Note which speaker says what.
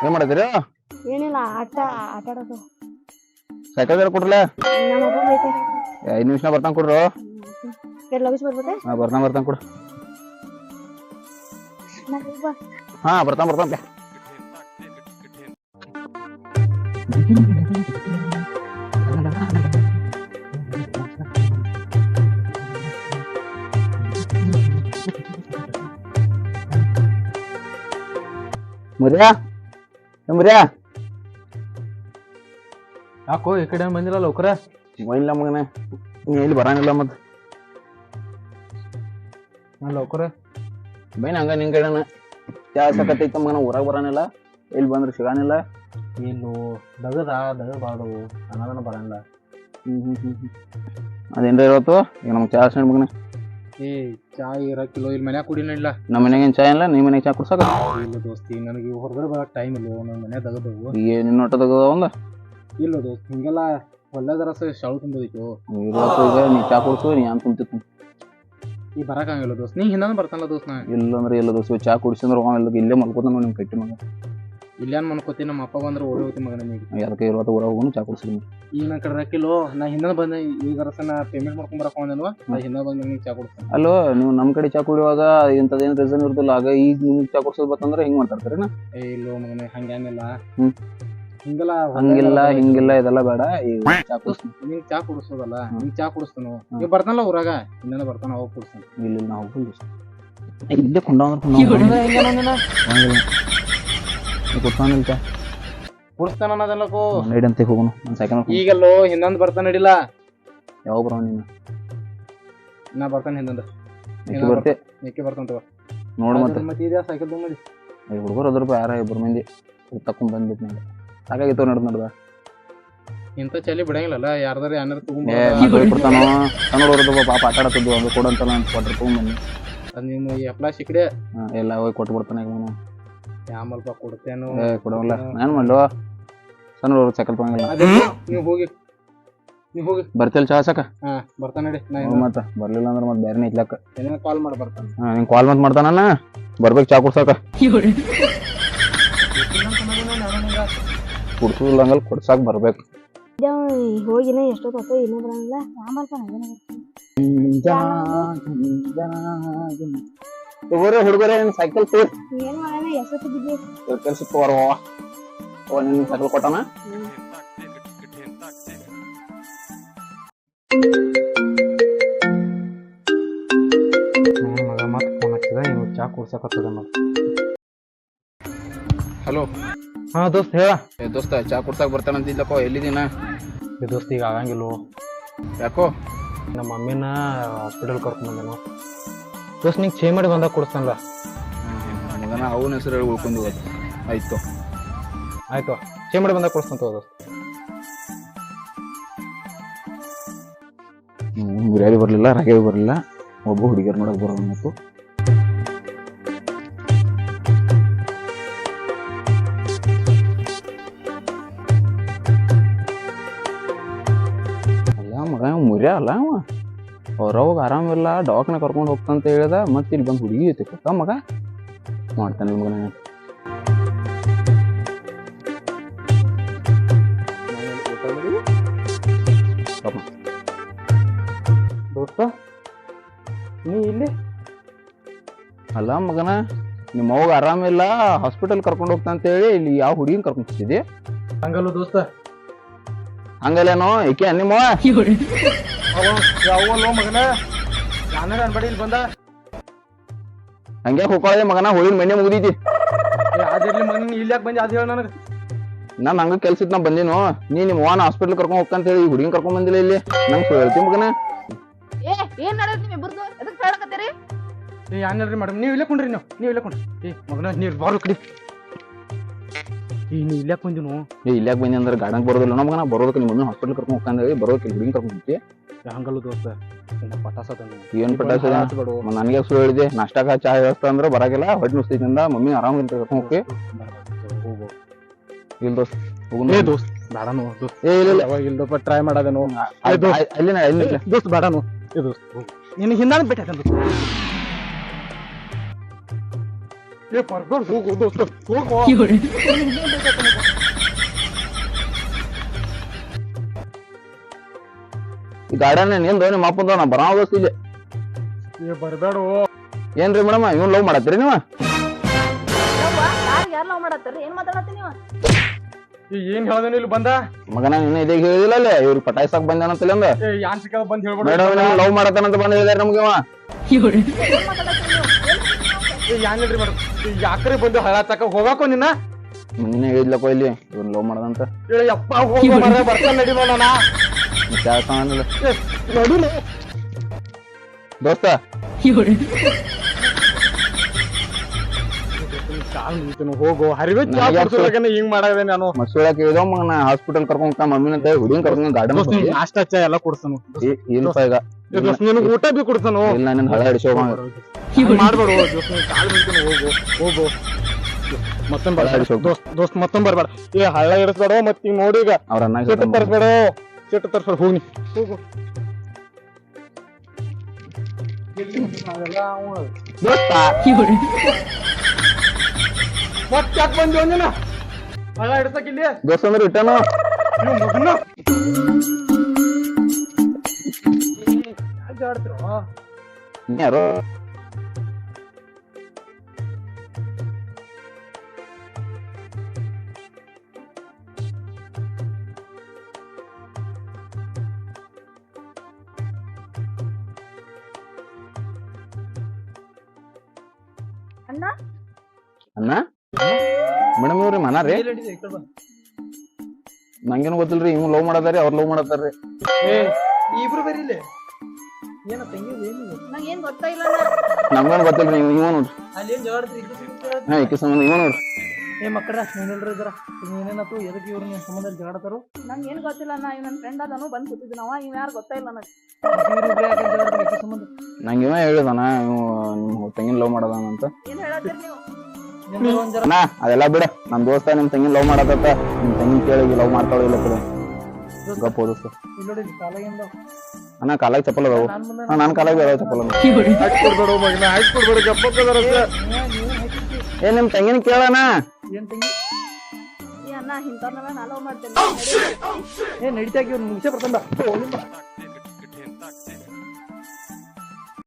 Speaker 1: ಏನ್ ಮಾಡತ್ತೀರಿ?
Speaker 2: ಏನಿಲ್ಲ ಆಟ ಆಡೋದು.
Speaker 1: ಸೈಕಲ್ ಕೊಡ್ರಲ್ಲ.
Speaker 2: ನಮ್ಮ ಅಪ್ಪ ಬೈತಾರೆ.
Speaker 1: 5 ನಿಮಿಷ ಬರ್ತಾನ ಕೊಡ್ರು.
Speaker 2: ಲಗೇಜ್ ಬರ್ಬೋದೆ?
Speaker 1: ಬರ್ತಾನ ಕೊಡು. ಹಾ ಬರ್ತಾನ. ಮುರಿಯಾ
Speaker 3: ಯಾಕೋ ಈ ಕಡೆ ಬಂದಿಲ್ಲ ಲೌಕರ
Speaker 1: ಇಲ್ಲ ಮಗನ ನೀ ಎಲ್ಲಿ ಬರಾನಿಲ್ಲ ಮತ್
Speaker 3: ನಾ ಲೌಕರ
Speaker 1: ಬೈನ್ ಹಂಗ ನಿನ್ ಕಡೆನ ಸಕತ್ತೈತ ಮಗನ ಊರಾಗ ಬರಾನಿಲ್ಲ ಎಲ್ಲಿ ಬಂದ್ರೆ ಸಿಗಾನಿಲ್ಲ
Speaker 3: ಇಲ್ಲೋ ದಗದ ಬಾಳದವು ಅನ್ನೋದನ್ನ ಬರಂಗಿಲ್ಲ
Speaker 1: ಅದೇನ್ರ ಇವತ್ತು ಈಗ ನಮ್ಗೆ ಚಾ ಸಣ್ಣ ಮಗನ
Speaker 3: ಏ ಚಾ ಇರಕ್ಕಿಲ್ಲೋ ಇಲ್ಲಿ ಮನ್ಯಾಗ ಕುಡಿನ ಇಲ್ಲ
Speaker 1: ನಮ್ಮ ಮನೆಗೇನ್ ಚಾ ಇಲ್ಲ ನೀ ಮನೆಗೆ ಚಾ ಕುಡ್ಸಕ
Speaker 3: ಇಲ್ಲ ದೋಸ್ತಿ ನನಗೆ ಹೊರಗಡೆ ಬರಕ್ ಟೈಮ್ ಇಲ್ಲ ನನ್ನ ಮನ್ಯಾಗ ದಗದವು
Speaker 1: ನಿನ್ನ ಒಟ್ಟ ತಗದ ಒಂದ
Speaker 3: ಇಲ್ಲ ದೋಸ್ತ್ ಹಿಂಗೆಲ್ಲ ಒಳ್ಳೆದರಸ ಶಾಳು ತುಂಬೋದಿತ್ತು
Speaker 1: ಇವತ್ತು ಈಗ ನೀ ಚಾ ಕುಡ್ಸು ನೀ ಅಂತ ಕುಂತಿತ್ತು
Speaker 3: ಈ ಬರಕಾಗಿಲ್ಲ ದೋಸ್ತ್ ನೀ ಹಿಂದಾನ ಬರ್ತಾನಲ್ಲ ದೋಸ್ತ್ ನಾ
Speaker 1: ಇಲ್ಲಂದ್ರೆ ಇಲ್ಲ ದೋಸ್ತು ಚಾ ಕುಡಿಸಿದ್ರೆ ಇಲ್ಲೇ ಮಲ್ಕೋತ ನಿಮ್ ಕಟ್ಟಿ ಮಗ
Speaker 3: ಇಲ್ಲೇನ್ ಮನ್ಕೋತಿ ನಮ್ಮ ಅಪ್ಪ ಬಂದ್ರೆ ಓಡಿ ಹೋಗ್ತಿ ಮಗನ ನಿಮಗೆ
Speaker 1: ಅದಕ್ಕೆ ಇವತ್ತು ಊರಾಗ ಹೋಗೋನು ಚಾ ಕುಡ್ಸಿದ್ನಿ
Speaker 3: ಈಗ ನಾ ಕಡೆ ರಕ್ಕಿಲ್ಲೋ ನಾ ಹಿಂದ ಬಂದ ಈಗ ನಾ ಪೇಮೆಂಟ್ ಮಾಡ್ಕೊಂಡ್ ಬರಕ್ ಬಂದೇನು ನಾ ಹಿಂದ ಬಂದ ನಿಮ್ಗೆ ಚಾ ಕೊಡ್ತೇನೆ
Speaker 1: ಅಲ್ಲೋ ನೀವು ನಮ್ಮ ಕಡೆ ಚಾ ಕುಡಿಯುವಾಗ ಇಂಥದ್ದೇನು ರೀಸನ್ ಇರ್ತಲ್ಲ ಆಗ ಈಗ ನಿಮ್ಗೆ ಚಾ ಕುಡ್ಸೋದು ಬರ್ತಂದ್ರೆ ಹಿಂಗ್ ಮಾತಾಡ್ತಾರೇನ
Speaker 3: ಏ ಇಲ್ಲೋ ಮಗನ ಹಂಗೇನಿಲ್ಲ
Speaker 1: ಹಿಂಗಿಲ್ಲ ಹಿಂಗಿಲ್ಲ ಇದೆಲ್ಲ ಬೇಡ ಈಗ ಚಾ ಕುಡಿಸ್ತೀನಿ
Speaker 3: ನಿಂಗೆ ಚಾ ಕುಡಿಸೋದಲ್ಲ ನಿಂಗೆ ಚಾ ಕುಡಿಸ್ತಾನು ಈಗ ಬರ್ತಾನಲ್ಲ ಊರಾಗ ಹಿಂದ ಬರ್ತಾನ ಅವಾಗ ಕುಡಿಸ್ತಾನ
Speaker 1: ಇಲ್ಲ ನಾವು ಇಲ್ಲೇ ಕುಡ್ತಾನಿಲ್ಲ ಚಾ
Speaker 3: ಕುಡಿಸ್ತಾನ ಅನ್ನೋದಲ್ಲಕೋ
Speaker 1: ನೈಡಂತೆ ಹೋಗೋನು ನನ್ನ ಸೈಕಲ್
Speaker 3: ಈಗಲ್ಲೋ ಹಿಂದಂದ್ ಬರ್ತಾನ ನಡಿಲ್ಲ
Speaker 1: ಯಾವಾಗ ಬರೋ ನೀನು
Speaker 3: ನಾ ಬರ್ತಾನ ಹಿಂದಂದ
Speaker 1: ಬರ್ತೆ
Speaker 3: ಏಕೆ ಬರ್ತಾನ ತಗೋ
Speaker 1: ನೋಡು ಮತ್ತೆ
Speaker 3: ಮತ್ತೆ ಇದೆಯಾ ಸೈಕಲ್ ತೊಗೊಂಬದಿ
Speaker 1: ಹುಡುಗರು ಅದ್ರ ಯಾರ ಇಬ್ಬರು ಮಂದಿ ತಕೊಂಡ್ ಬಂದ್ಬಿಟ್ಟು ನಂಗೆ ಸಾಕಾಗಿತ್ತು ನಡ್ದ
Speaker 3: ಇಂಥ ಚಳಿ ಬಿಡಂಗಿಲ್ಲಲ್ಲ ಯಾರ್ದಾರ ಏನಾರ
Speaker 1: ಕೊಡ್ತಾನೋ ಸಣ್ಣವ್ರದ್ದು ಪಾಪ ಆಟ ಆಡತ್ತಿದ್ವು ಅದು ಕೊಡಂತ ನಾನು ಕೊಟ್ರೆ ತೊಗೊಂಬನ್ನಿ
Speaker 3: ಅದು ನಿಮ್ಮ ಎಪ್ಲಾ ಸಿಕ್ಕಡೆ
Speaker 1: ಎಲ್ಲ ಹೋಗಿ ಕೊಟ್ಟು ಬಿಡ್ತಾನೆ ಈಗ ನಾನು
Speaker 3: ಯಾಮಲ್ಪ ಕೊಡ್ತೇನು
Speaker 1: ಕೊಡೋಲ್ಲ ನಾನು ಮಾಡ್ಲು ಸಣ್ಣವ್ರು ಸೈಕಲ್ ತೊಗೊಂಗಿಲ್ಲ
Speaker 3: ನೀವು ಹೋಗಿ
Speaker 1: ಬರ್ತಿಲ್ಲ ಚಾ ಸಾಕ
Speaker 3: ಹಾ ಬರ್ತಾನ ನಡಿ
Speaker 1: ಮತ್ತೆ ಬರ್ಲಿಲ್ಲ ಅಂದ್ರೆ ಮತ್ತೆ ಬೇರೆ ಇಟ್ಲಕ್ಕ
Speaker 3: ಏನೇನು ಕಾಲ್ ಮಾಡಿ ಬರ್ತಾನ
Speaker 1: ನಿಂಗೆ ಕಾಲ್ ಮತ್ತೆ ಮಾಡ್ತಾನ ಬರ್ಬೇಕು ಚಾ ಕುಡ್ಸಾಕ ಕುಡ್ಸುದಿಲ್ಲ ಹಂಗಲ್ ಕುಡ್ಸಾಕ ಬರ್ಬೇಕು
Speaker 2: ಹೋಗಿನ ಎಷ್ಟೊತ್ತು ಇನ್ನೂ ಬರಂಗಿಲ್ಲ
Speaker 1: ಹುಡುಗರೇ ಸೈಕಲ್ ತೋರ್
Speaker 2: ಏನ್ ಮಾಡೋಣ ಎಷ್ಟೊತ್ತು ಬಿದ್ದಿ
Speaker 1: ಕೆಲ್ಸ ತೋರುವ ನಿನ್ ಸೈಕಲ್ ಕೊಟ್ಟಾನ
Speaker 3: ಮಗ ಮತ್ತೆ ಫೋನ್ ಹಚ್ಚಿದ ಇವ್ ಚಾ ಕುಡ್ಸಕತ್ತದ ಮಗ
Speaker 1: ಹಲೋ
Speaker 3: ಹಾ ದೋಸ್ತ್ ಹೇಳ
Speaker 1: ದೋಸ್ತ ಚಾ ಕುಡ್ಸಾಕ ಬರ್ತಾನಂತಿದ್ದಪ್ಪ ಎಲ್ಲಿದ್ದೀನ
Speaker 3: ದೋಸ್ತ್ ಈಗ ಆಗಂಗಿಲ್ಲೋ
Speaker 1: ಯಾಕೋ
Speaker 3: ನಮ್ಮ ಮಮ್ಮಿನ ಹಾಸ್ಪಿಟಲ್ ಕರ್ಕೊಂಡ್ ಬಂದೇನು ದೋಸ್ತ್ ನಿಂಗೆ ಚೇ ಮಾಡಿ ಬಂದಾಗ ಕುಡಿಸ್ತಾನಲ್ಲ
Speaker 1: ಮಗನ ಅವನ ಹೆಸರು ಹೇಳಿ ಉಳ್ಕೊಂಡು ಆಯ್ತು
Speaker 3: ಆಯ್ತು ಚೇ ಮಾಡಿ ಬಂದಾಗ ಕುಡಿಸ್ತಾನ ದೋಸ್ತ್
Speaker 1: ಬಿರಿಯಾನಿ ಬರಲಿಲ್ಲ ರಾಗಿ ಬರಲಿಲ್ಲ ಒಬ್ಬ ಹುಡುಗಿಯರ್ ನೋಡಕ್ ಬರೋಣ ಮತ್ತು ಅಲ್ಲ ಮಗ ಮುರಿಯ ಅಲ್ಲ ಅವ ಅವ್ರವಾಗ ಆರಾಮಿಲ್ಲ ದವಾಖಾನೆ ಕರ್ಕೊಂಡು ಹೋಗ್ತಂತ ಹೇಳ್ದ ಮತ್ತೆ ಇಲ್ಲಿ ಬಂದು ಹುಡುಗಿ ಐತಿ ಕೊಟ್ಟ ಮಗ ಮಾಡ್ತಾನೆ ಮಗ ನಾನು
Speaker 3: ದೋಸ್ತ ನೀ ಇಲ್ಲಿ
Speaker 1: ಅಲ್ಲ ಮಗನ ನಿಮ್ಮ ಅವ್ಗ ಆರಾಮಿಲ್ಲ ಹಾಸ್ಪಿಟಲ್ ಕರ್ಕೊಂಡು ಹೋಗ್ತಾ ಅಂತ ಹೇಳಿ ಇಲ್ಲಿ ಯಾವ ಹುಡುಗಿನ ಕರ್ಕೊಂಡು ಹೋಗ್ತಿದ್ದಿ
Speaker 3: ಹಂಗಲ್ಲ ದೋಸ್ತ
Speaker 1: ಹಂಗಲ್ಲೇನೋ ಏಕೆ ನಿಮ್ಮ
Speaker 3: ಯಾವಲ್ಲೋ ಮಗನ ನಾನೇ ಅನ್ಬೇಡಿ ಇಲ್ಲಿ ಬಂದ
Speaker 1: ಹಂಗೆ ಹೋಗ್ಕೊಳ್ಳಿ ಮಗನ ಹುಡುಗಿನ ಮನೆ ಮುಗಿದೈತಿ
Speaker 3: ಅದಿರ್ಲಿ ಮಗನ ಇಲ್ಲಿ ಯಾಕೆ ಬಂದಿ ಅದು ಹೇಳ ನನಗೆ
Speaker 1: ನಾನು ಹಂಗ ಕೆಲ್ಸ ನಾ ಬಂದಿನೋ ನೀ ನಿಮ್ಮ ಅವ್ವನ ಹಾಸ್ಪಿಟಲ್ ಕರ್ಕೊಂಡು ಹೋಗ್ತಂತ ಹೇಳಿ ಹುಡುಗಿನ ಕರ್ಕೊಂಡ್ ಬಂದಿಲ್ಲ ಇಲ್ಲಿ ನಂಗೆ ಹೇಳ್ತಿ ಮಗನ
Speaker 4: ಏನ್ ನಡೆದ್ ನಿಮ್ ಇಬ್ಬರದು ಎದಕ್ ಹೇಳಕತ್ತೀರಿ
Speaker 3: ಏ ಯಾನ್ರಿ ಮೇಡಮ್ ನೀವು ಇಲ್ಲೇ ಕುಂಡ್ರಿ ನೀವು ಇಲ್ಲೇ ಕುಂಡ್ರಿ ಏ ಮಗನ ನೀರು ಬಾರು ಕಡಿ ಈ ನೀ ಇಲ್ಲೇ ಕುಂದಿನು
Speaker 1: ಇಲ್ಲಾಕ್ ಬಂದಿ ಅಂದ್ರೆ ಗಾರ್ಡನ್ ಬರೋದಿಲ್ಲ ನಮ್ಮ ಮಗನ ಬರೋದಕ್ಕೆ ನಿಮ್ಮ ಮಮ್ಮಿ ಹಾಸ್ಪಿಟಲ್ ಕರ್ಕೊಂಡು ಹೋಗ್ತಾನೆ ಹೇಳಿ ಬರೋದಕ್ಕೆ ಹುಡುಗಿನ ಕರ್ಕೊಂಡು ಹೋಗ್ತಿ
Speaker 3: ಹಂಗಲ್ಲ ದೋಸ್ತ ಪಟಾಸ
Speaker 1: ಏನ್ ಪಟಾಸ ನನಗೆ ಸುಳ್ಳು ಹೇಳಿದೆ ನಾಷ್ಟಾಕ ಚಾ ವ್ಯವಸ್ಥೆ ಅಂದ್ರೆ ಬರಾಗಿಲ್ಲ ಹೊಟ್ಟೆ ನುಸ್ತೈತಿಂದ ಮಮ್ಮಿ ಆರಾಮ ಕರ್ಕೊಂಡು ಹೋಗಿ ಇಲ್ಲ ದೋಸ್ತ್
Speaker 3: ಏ ದೋಸ್ತ್ ಬೇಡನು ದೋಸ್ತ್
Speaker 1: ಏ ಇಲ್ಲ
Speaker 3: ಯಾವಾಗ ಇಲ್ದಪ್ಪ ಟ್ರೈ ಮಾಡೋದನು
Speaker 1: ಅಲ್ಲಿ
Speaker 3: ದೋಸ್ತ್ ಬೇಡನು ಏ ದೋಸ್ತ್ ನಿನ್ ಹಿಂದಾನ ಬಿಟ್ಟ ಏ ಬರ್ಬೇಡ ಹೋಗು ದೋಸ್ತ ಹೋಗು
Speaker 1: ಈ ಗಾರ್ಡನ್ ನಿಂದ ನಿಮ್ಮ ಅಪ್ಪಂದ ನಾ ಬರಾವ ದೋಸ್ತ ಇಲ್ಲಿ
Speaker 3: ಏ ಬರ್ಬೇಡ
Speaker 1: ಏನ್ರಿ ಮೇಡಮ್ ಇವ್ನ್ ಲವ್ ಮಾಡತ್ತೀರಿ ನೀವ
Speaker 4: ಯಾರು ಲವ್ ಮಾಡತ್ತಾರ ಏನ್ ಮಾತಾಡತ್ತೀನಿ ನೀವು
Speaker 3: ಏನ್ ಹೇಳ್ದೇನು ಇಲ್ಲಿ ಬಂದ
Speaker 1: ಮಗನ ನಿನ್ನ ಇದೇ ಹೇಳಿದಿಲ್ಲ ಅಲ್ಲೇ ಇವ್ರು ಪಟಾಯಿಸಾಕ್ ಬಂದಾನಂತಲ್ಲ ಅಂದ
Speaker 3: ಏ ಯಾನ್ ಸಿಕ್ಕದ ಬಂದ್ ಹೇಳ್ಬೇಡ
Speaker 1: ಮೇಡಮ್ ಲವ್ ಮಾಡತ್ತಾನಂತ ಬಂದ್ ಹೇಳಿದಾರೆ ನಮ್ಗೆ ಅವ
Speaker 4: ಏನ್ ಮಾತಾಡತ್ತೀನಿ ನೀವು
Speaker 3: ಏ ಯಾನ್ ಹೇಳ್ರಿ ಮೇಡಮ್ ಯಾಕ್ರಿ ಬಂದು ಹಳಾಚಕ ಹೋಗಾಕೋ ನಿನ್ನ
Speaker 1: ಮುಂದಿನ ಹೇಳಿದ್ಲಕ್ಕೋ ಇಲ್ಲಿ ಇವ್ನ ಲವ್ ಮಾಡದಂತ
Speaker 3: ಏ ಯಪ್ಪ ಹೋಗೋ ಮರ ಬರ್ತಾನೆ ನಡಿ ನೋಡೋಣ ನಡಿ
Speaker 1: ದೋಸ್ತ
Speaker 3: ಕಾಲ್ ನಿಂತನು ಹೋಗು ಹರಿವೆ ಹಿಂಗ್ ಮಾಡದೆ ನಾನು
Speaker 1: ಮಸೂಳ ಕೇಳಿದವ ಮಗನ ಹಾಸ್ಪಿಟಲ್ ಕರ್ಕೊಂಡ್ ಮಮ್ಮಿನ ಹುಡುಗನ್ ಕರ್ಕೊಂಡ್ ಗಾರ್ಡನ್
Speaker 3: ನಾಷ್ಟ ಚಾ ಎಲ್ಲ ಕೊಡ್ತಾನು
Speaker 1: ಇಲ್ಪ ಈಗ
Speaker 3: ನಿನಗೆ ಊಟ ಬಿ ಕೊಡ್ತಾನು
Speaker 1: ಇಲ್ಲ ನಿನ್ ಹಳೆ ಹಿಡಿಸೋ
Speaker 3: ಮಾಡ್ಬೇಡ ಕಾಲ್ ನಿಂತನು ಹೋಗು ಹೋಗು ಮತ್ತೊಂದ್ ಬರ್ಬೇಡ ದೋಸ್ತ್ ಮತ್ತೊಂದ್ ಬರ್ಬೇಡ ಏ ಹಳ್ಳ ಇಡಿಸ್ಬೇಡ ಮತ್ ಈಗ ನೋಡಿ ಈಗ
Speaker 1: ಅವ್ರ ಅನ್ನ
Speaker 3: ಚೆಟ್ಟು ತರ್ಸ್ಬೇಡ ಚೆಟ್ಟು ತರ್ಸ್ಬೇಡ ಹೋಗಿ ಹೋಗು ಮತ್ ಯಾಕೆ ಬಂದಿ ಒಂದಿನ ಹಳ್ಳ ಹಿಡ್ಸಕ್ ಇಲ್ಲಿ
Speaker 1: ದೋಸ್ತ ಅಂದ್ರೆ ರಿಟರ್ನ್
Speaker 3: ಮಗನ
Speaker 1: ಯಾರು
Speaker 4: ಅಣ್ಣ
Speaker 1: ಅನ್ನ ಮೇಡಮ್ ಇವ್ರಿ ಮನಾರಿ ನಂಗೇನು ಗೊತ್ತಿಲ್ರಿ ಇವ್ ಲವ್ ಮಾಡದಾರಿ ಅವ್ರ ಲವ್ ಮಾಡತಾರ್ರಿ
Speaker 3: ಇಬ್ರು ಬರೀ ಇಲ್ಲಿ
Speaker 4: ನಂಗೆ ಏನ್ ಗೊತ್ತಾ ಇಲ್ಲ
Speaker 1: ನಮ್ಗೇನು ಗೊತ್ತಿಲ್ರಿ ಇವ ನೋಡ್ರಿ
Speaker 3: ಅಲ್ಲಿ
Speaker 1: ಹಾ ಈಕೆ ಸಂಬಂಧ ಇವ ನೋಡ್ರಿ
Speaker 3: ಏ ಮಕ್ಕಳ ನೀನೆಲ್ರ ಇದ್ರ ನೀನೇನತ್ತು ಎದಕ್ಕೆ ಇವ್ರು ನಿನ್ ಸಂಬಂಧ ಜಗಾಡತಾರು
Speaker 4: ನಂಗೆ ಏನ್ ಗೊತ್ತಿಲ್ಲ ಅಣ್ಣ ಇವ್ ನನ್ ಫ್ರೆಂಡ್ ಅದನು ಬಂದ್ ಕೂತಿದ್ದ ನಾವ ಇವ್ ಯಾರು ಗೊತ್ತಾ ಇಲ್ಲ ನನಗೆ
Speaker 3: ಸಂಬಂಧ
Speaker 1: ನಂಗೆ ಇವ ಹೇಳಿದಾನ ಇವ್ ನಿಮ್ ತಂಗಿನ ಲವ್ ಮಾಡದಾನ ಅಂತ
Speaker 4: ಏನ್ ಹೇಳತ್ತೀರಿ ನೀವು
Speaker 1: ಅಣ್ಣ ಅದೆಲ್ಲ ಬಿಡ ನಮ್ ದೋಸ್ತ ನಿಮ್ ತಂಗಿನ ಲವ್ ಮಾಡತ್ತ ನಿಮ್ ತಂಗಿನ ಕೇಳಿ ಲವ್ ಮಾಡ್ತಾಳ ಇಲ್ಲ ಕಡೆ ಗಪ್ಪ ದೋಸ್ತ
Speaker 3: ನೋಡಿ ಕಾಲಾಗಿಂದ
Speaker 1: ಅಣ್ಣ ಕಾಲಾಗ ಚಪ್ಪಲ್ ಅದಾವು ನನ್ ಕಾಲಾಗ ಅದಾವ ಚಪ್ಪಲ್
Speaker 3: ಹಾಕ್ಕೊಡ್ಬೇಡ ಮಗನ ಹಾಕ್ಕೊಡ್ಬೇಡ ಗಪ್ಪಕ್ಕದಾರ
Speaker 1: ಏ ನಿಮ್ ತಂಗಿನ ಕೇಳಣ
Speaker 3: ಏನ್ ತಂಗಿ
Speaker 4: ಈ ಅಣ್ಣ ಇಂಥವ್ರನ್ನ ನಾ ಲವ್ ಮಾಡ್ತೇನೆ
Speaker 3: ಏ ನಡಿತಾಗಿ ಇವ್ರು ಮುಗಿಸೇ ಬರ್ತಾನ